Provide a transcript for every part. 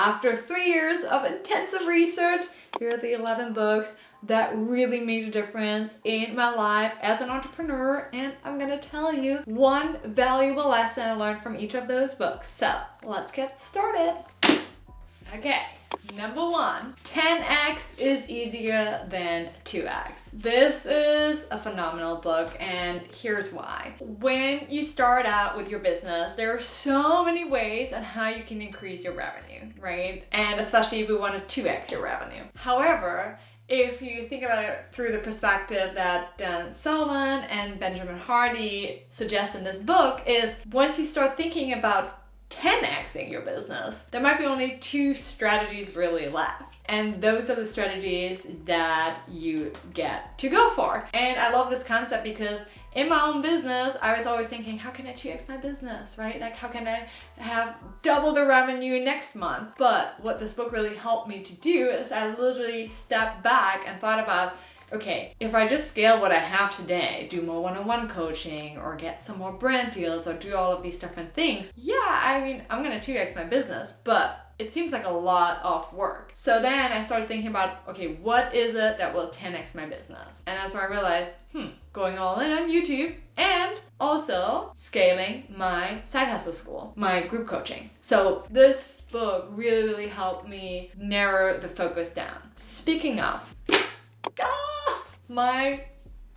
After 3 years of intensive research, here are the 11 books that really made a difference in my life as an entrepreneur, and I'm gonna tell you one valuable lesson I learned from each of those books. So let's get started. Okay, number 1, 10x is easier than 2x. This is a phenomenal book, and here's why. When you start out with your business, there are so many ways on how you can increase your revenue, right? And especially if you want to 2x your revenue. However, if you think about it through the perspective that Sullivan and Benjamin Hardy suggest in this book, is once you start thinking about 10xing your business, there might be only 2 strategies really left. And those are the strategies that you get to go for. And I love this concept because in my own business, I was always thinking, how can I 2x my business, right? Like, how can I have double the revenue next month? But what this book really helped me to do is I literally stepped back and thought about, okay, if I just scale what I have today, do more one-on-one coaching or get some more brand deals or do all of these different things, yeah, I mean, I'm gonna 2x my business, but it seems like a lot of work. So then I started thinking about, okay, what is it that will 10x my business? And that's where I realized, going all in on YouTube and also scaling my side hustle school, my group coaching. So this book really helped me narrow the focus down. Speaking of, my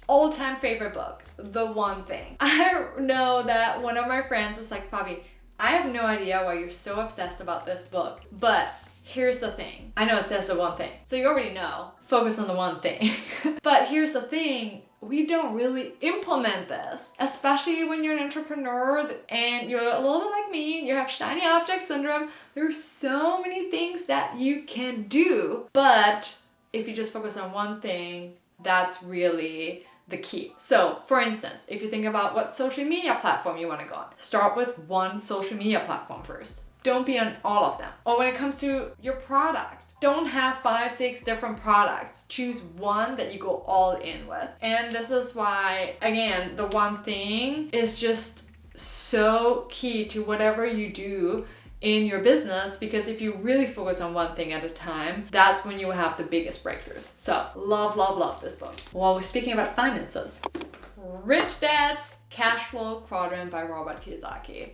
all-time favorite book, The One Thing. I know that one of my friends is like, Fabi, I have no idea why you're so obsessed about this book, but here's the thing. I know it says the one thing, so you already know, focus on the one thing. But here's the thing, we don't really implement this, especially when you're an entrepreneur and you're a little bit like me, you have shiny object syndrome. There's so many things that you can do, but if you just focus on one thing, that's really the key. So, for instance, if you think about what social media platform you want to go on, start with one social media platform first. Don't be on all of them. Or when it comes to your product, don't have 5, 6 different products. Choose one that you go all in with. And this is why, again, the one thing is just so key to whatever you do in your business, because if you really focus on one thing at a time, that's when you will have the biggest breakthroughs. So love this book. While we're speaking about finances, Rich Dad's Cashflow Quadrant by Robert Kiyosaki.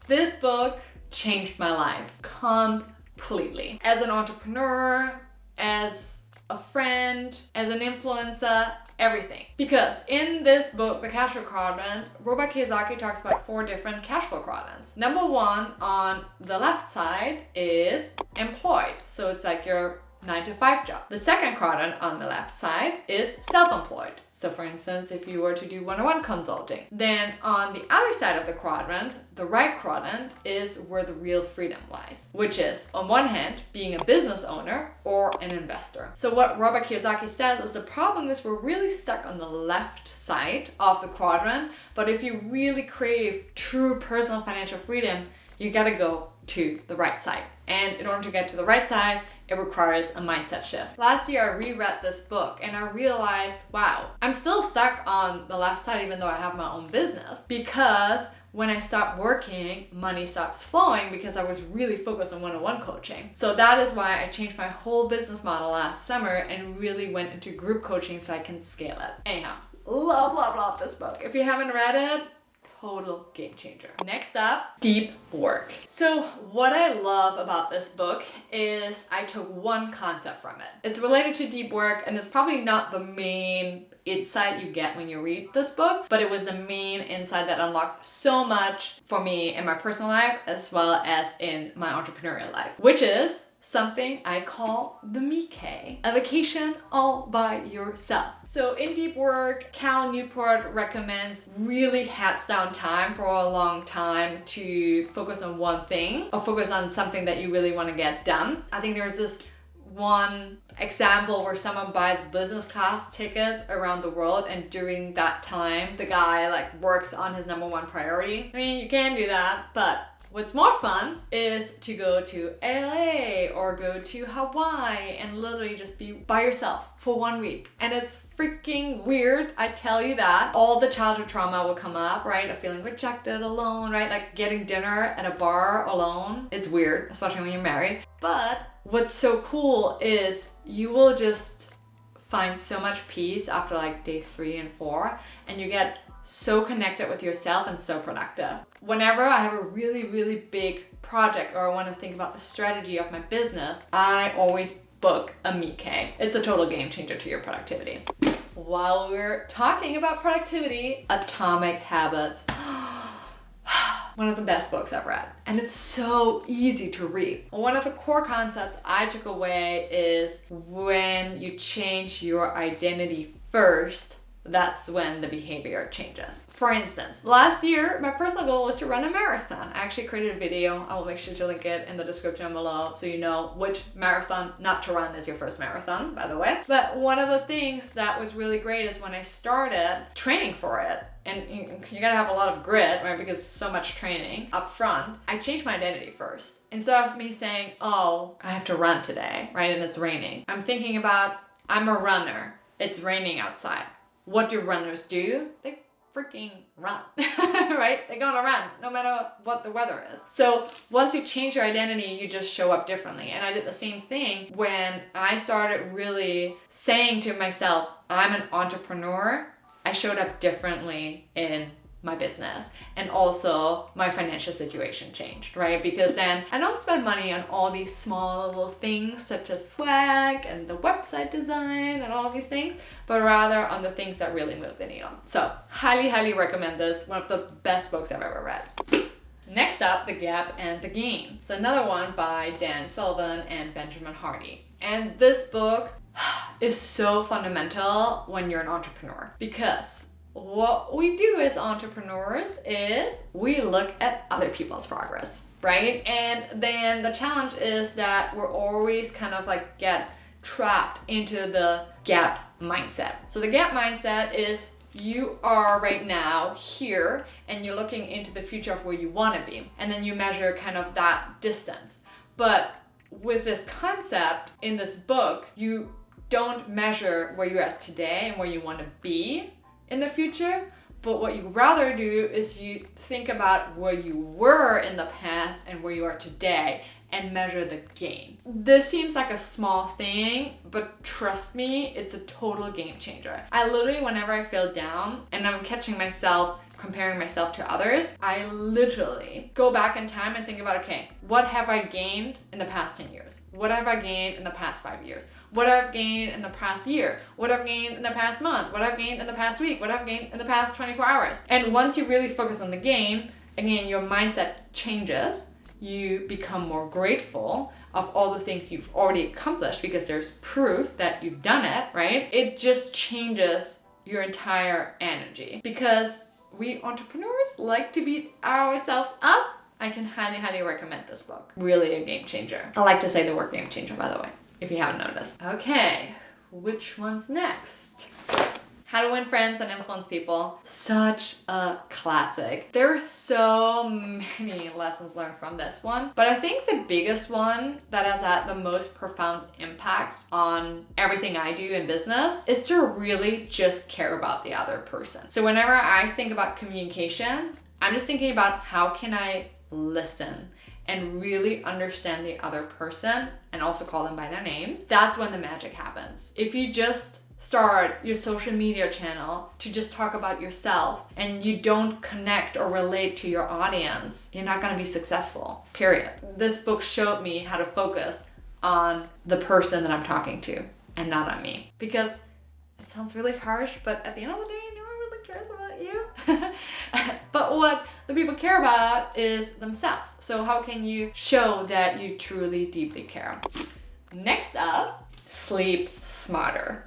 This book changed my life completely. As an entrepreneur, as a friend, as an influencer, everything. Because in this book, The Cashflow Quadrant, Robert Kiyosaki talks about 4 different cashflow quadrants. Number 1 on the left side is employed. So it's like your 9-to-5 job. The second quadrant on the left side is self-employed. So for instance, if you were to do one-on-one consulting. Then on the other side of the quadrant, the right quadrant is where the real freedom lies, which is on one hand, being a business owner or an investor. So what Robert Kiyosaki says is the problem is we're really stuck on the left side of the quadrant, but if you really crave true personal financial freedom, you gotta go to the right side. And in order to get to the right side, it requires a mindset shift. Last year, I reread this book and I realized, wow, I'm still stuck on the left side even though I have my own business, because when I stopped working, money stops flowing because I was really focused on one-on-one coaching. So that is why I changed my whole business model last summer and really went into group coaching so I can scale it. Anyhow, love this book. If you haven't read it, total game changer. Next up, deep work. So what I love about this book is I took one concept from it. It's related to deep work, and it's probably not the main insight you get when you read this book, but it was the main insight that unlocked so much for me in my personal life as well as in my entrepreneurial life, which is something I call the Mickey, a vacation all by yourself. So in deep work, Newport recommends really heads down time for a long time to focus on one thing or focus on something that you really want to get done. I think there's this one example where someone buys business class tickets around the world, and during that time the guy works on his number one priority. I mean, you can do that, but What's more fun is to go to LA or go to Hawaii and literally just be by yourself for 1 week. And it's freaking weird, I tell you that. All the childhood trauma will come up, right? Of feeling rejected alone, right? Like getting dinner at a bar alone. It's weird, especially when you're married. But what's so cool is you will just find so much peace after like day 3 and 4, and you get so connected with yourself and so productive. Whenever I have a really, really big project or I want to think about the strategy of my business, I always book a meet K. It's a total game changer to your productivity. While we're talking about productivity, Atomic Habits. One of the best books I've read. And it's so easy to read. One of the core concepts I took away is when you change your identity first, that's when the behavior changes. For instance, last year, my personal goal was to run a marathon. I actually created a video. I will make sure to link it in the description below so you know which marathon not to run is your first marathon, by the way. But one of the things that was really great is when I started training for it, and you gotta have a lot of grit, right? Because so much training up front. I changed my identity first. Instead of me saying, oh, I have to run today, right? And it's raining. I'm thinking about, I'm a runner. It's raining outside. What do runners do? They freaking run, right? They're gonna run no matter what the weather is. So once you change your identity, you just show up differently. And I did the same thing when I started really saying to myself, I'm an entrepreneur. I showed up differently in my business, and also my financial situation changed, right? Because then I don't spend money on all these small little things such as swag and the website design and all these things, but rather on the things that really move the needle. So highly, highly recommend this. One of the best books I've ever read. Next up, The Gap and the Gain. It's another one by Dan Sullivan and Benjamin Hardy. And this book is so fundamental when you're an entrepreneur, because what we do as entrepreneurs is we look at other people's progress, right? And then the challenge is that we're always kind of like get trapped into the gap mindset. So the gap mindset is you are right now here and you're looking into the future of where you want to be. And then you measure kind of that distance. But with this concept in this book, you don't measure where you're at today and where you want to be in the future, but what you rather do is you think about where you were in the past and where you are today and measure the gain. This seems like a small thing, but trust me, it's a total game changer. I literally, whenever I feel down and I'm catching myself comparing myself to others, I literally go back in time and think about, okay, what have I gained in the past 10 years? What have I gained in the past 5 years? What I've gained in the past year, what I've gained in the past month, what I've gained in the past week, what I've gained in the past 24 hours. And once you really focus on the gain, again, your mindset changes. You become more grateful of all the things you've already accomplished because there's proof that you've done it, right? It just changes your entire energy, because we entrepreneurs like to beat ourselves up. I can highly, highly recommend this book. Really a game changer. I like to say the word game changer, by the way, if you haven't noticed. Okay, which one's next? How to Win Friends and Influence People. Such a classic. There are so many lessons learned from this one, but I think the biggest one that has had the most profound impact on everything I do in business is to really just care about the other person. So whenever I think about communication, I'm just thinking about how can I listen and really understand the other person and also call them by their names. That's when the magic happens. If you just start your social media channel to just talk about yourself and you don't connect or relate to your audience, you're not gonna be successful, period. This book showed me how to focus on the person that I'm talking to and not on me. Because it sounds really harsh, but at the end of the day, no one really cares about you. But what the people care about is themselves. So how can you show that you truly, deeply care? Next up, sleep smarter.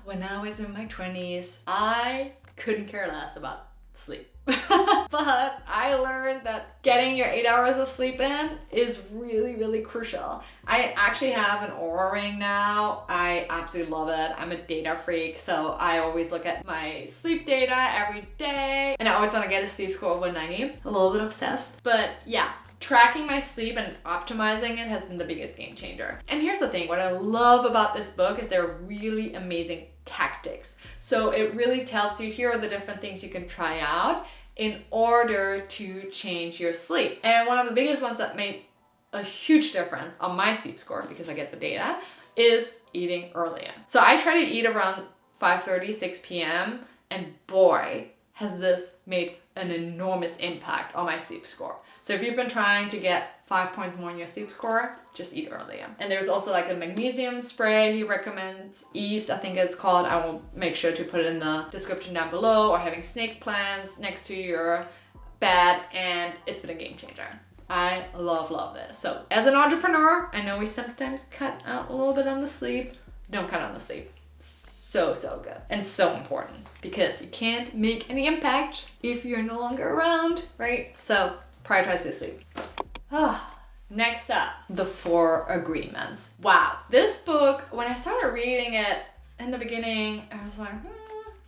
When I was in my 20s, I couldn't care less about sleep. But I learned that getting your 8 hours of sleep in is really, really crucial. I actually have an Oura ring now. I absolutely love it. I'm a data freak, so I always look at my sleep data every day, and I always want to get a sleep score of 190. A little bit obsessed, but yeah. Tracking my sleep and optimizing it has been the biggest game changer. And here's the thing, what I love about this book is they're really amazing tactics. So it really tells you, here are the different things you can try out in order to change your sleep. And one of the biggest ones that made a huge difference on my sleep score, because I get the data, is eating earlier. So I try to eat around 5:30, 6 p.m. and boy, has this made an enormous impact on my sleep score. So if you've been trying to get 5 points more in your sleep score, just eat earlier. And there's also like a magnesium spray he recommends, Ease, I think it's called. I will make sure to put it in the description down below, or having snake plants next to your bed, and it's been a game changer. I love this. So as an entrepreneur, I know we sometimes cut out a little bit on the sleep. Don't cut on the sleep. So good and so important, because you can't make any impact if you're no longer around, right? So prioritize your sleep. Next up, the 4 agreements. Wow, this book, when I started reading it in the beginning, I was like,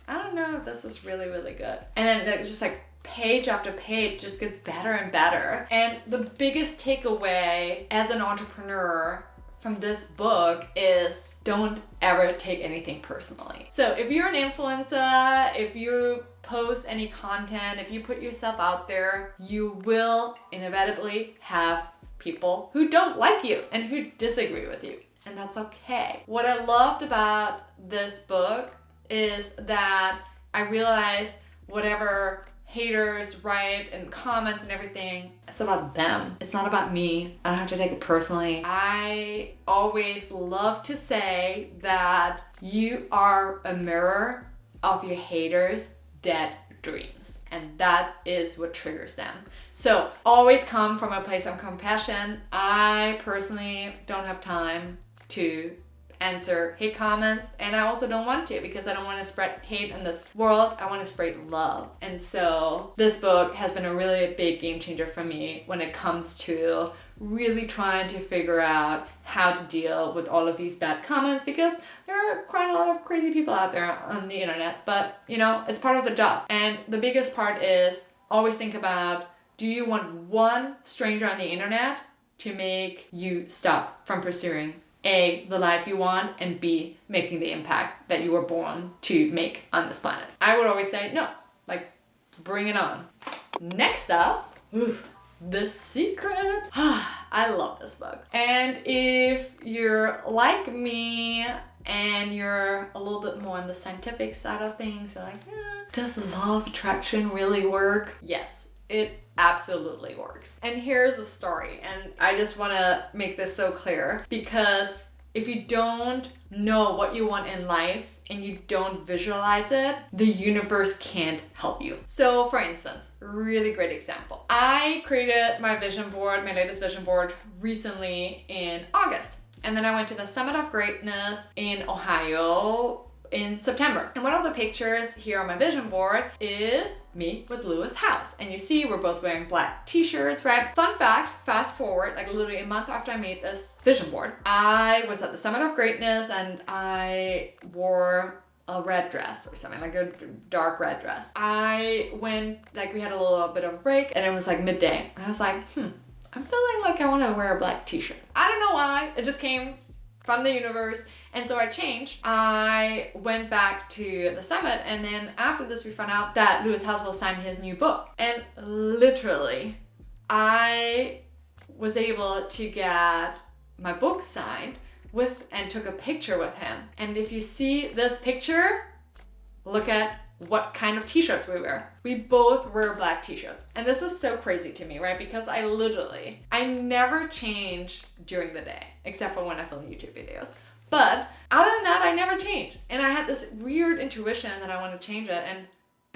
I don't know if this is really, really good. And then it's just like page after page just gets better and better. And the biggest takeaway as an entrepreneur from this book is don't ever take anything personally. So if you're an influencer, if you post any content, if you put yourself out there, you will inevitably have people who don't like you and who disagree with you. And that's okay. What I loved about this book is that I realized whatever haters write and comments and everything, it's about them. It's not about me. I don't have to take it personally. I always love to say that you are a mirror of your haters' dead dreams. And that is what triggers them. So always come from a place of compassion. I personally don't have time to answer hate comments, and I also don't want to, because I don't want to spread hate in this world. I want to spread love. And so this book has been a really big game changer for me when it comes to really trying to figure out how to deal with all of these bad comments, because there are quite a lot of crazy people out there on the internet, but you know, it's part of the job. And the biggest part is always think about, do you want one stranger on the internet to make you stop from pursuing A, the life you want, and B, making the impact that you were born to make on this planet? I would always say no, like bring it on. Next up, The Secret. I love this book. And if you're like me and you're a little bit more on the scientific side of things, you're like, does law of attraction really work? Yes, it absolutely works. And here's a story, and I just want to make this so clear, because if you don't know what you want in life and you don't visualize it, the universe can't help you. So for instance, really great example. I created my vision board, my latest vision board, recently in August. And then I went to the Summit of Greatness in Ohio in September. And one of the pictures here on my vision board is me with Lewis House. And you see we're both wearing black t-shirts, right? Fun fact, fast forward, like literally a month after I made this vision board, I was at the Summit of Greatness and I wore a red dress or something, like a dark red dress. I went, like we had a little bit of a break and it was like midday. And I was like, I'm feeling like I want to wear a black t-shirt. I don't know why, it just came from the universe. And so I changed. I went back to the summit, and then after this we found out that Lewis House will sign his new book. And literally, I was able to get my book signed and took a picture with him. And if you see this picture, look at what kind of t-shirts we wear. We both wear black t-shirts. And this is so crazy to me, right? Because I never change during the day, except for when I film YouTube videos. But other than that, I never change. And I had this weird intuition that I want to change it. And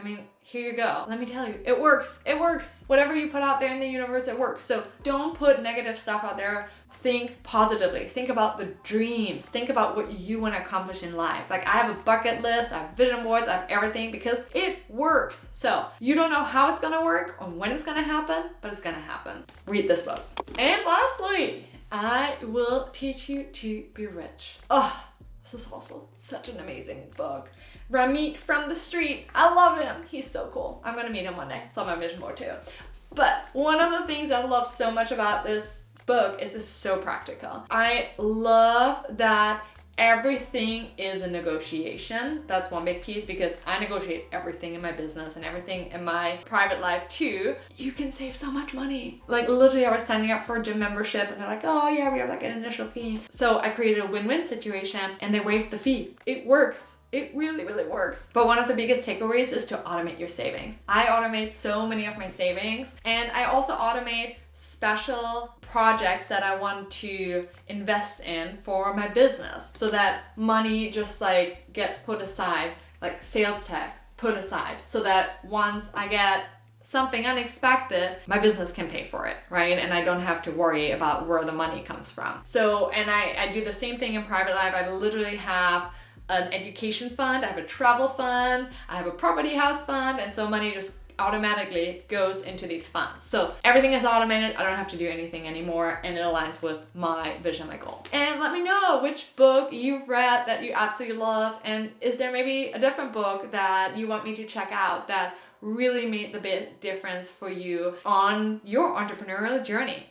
I mean, here you go. Let me tell you, it works. It works. Whatever you put out there in the universe, it works. So don't put negative stuff out there. Think positively. Think about the dreams. Think about what you want to accomplish in life. Like, I have a bucket list, I have vision boards, I have everything because it works. So you don't know how it's going to work or when it's going to happen, but it's going to happen. Read this book. And lastly, I will teach you to be rich. Oh, this is also such an amazing book. Ramit from the street. I love him. He's so cool. I'm going to meet him one day. It's on my vision board too. But one of the things I love so much about this book is it's so practical. I love that everything is a negotiation. That's one big piece because I negotiate everything in my business and everything in my private life too. You can save so much money. Like, literally, I was signing up for a gym membership and they're like, oh yeah, we have like an initial fee. So I created a win-win situation and they waived the fee. It works. It really, really works. But one of the biggest takeaways is to automate your savings. I automate so many of my savings, and I also automate special projects that I want to invest in for my business so that money just like gets put aside, like sales tax put aside, so that once I get something unexpected, my business can pay for it, right? And I don't have to worry about where the money comes from. So, and I do the same thing in private life. I literally have an education fund, I have a travel fund, I have a property house fund, and so money just automatically goes into these funds. So everything is automated. I don't have to do anything anymore, and it aligns with my vision, my goal. And let me know which book you've read that you absolutely love, and is there maybe a different book that you want me to check out that really made the big difference for you on your entrepreneurial journey?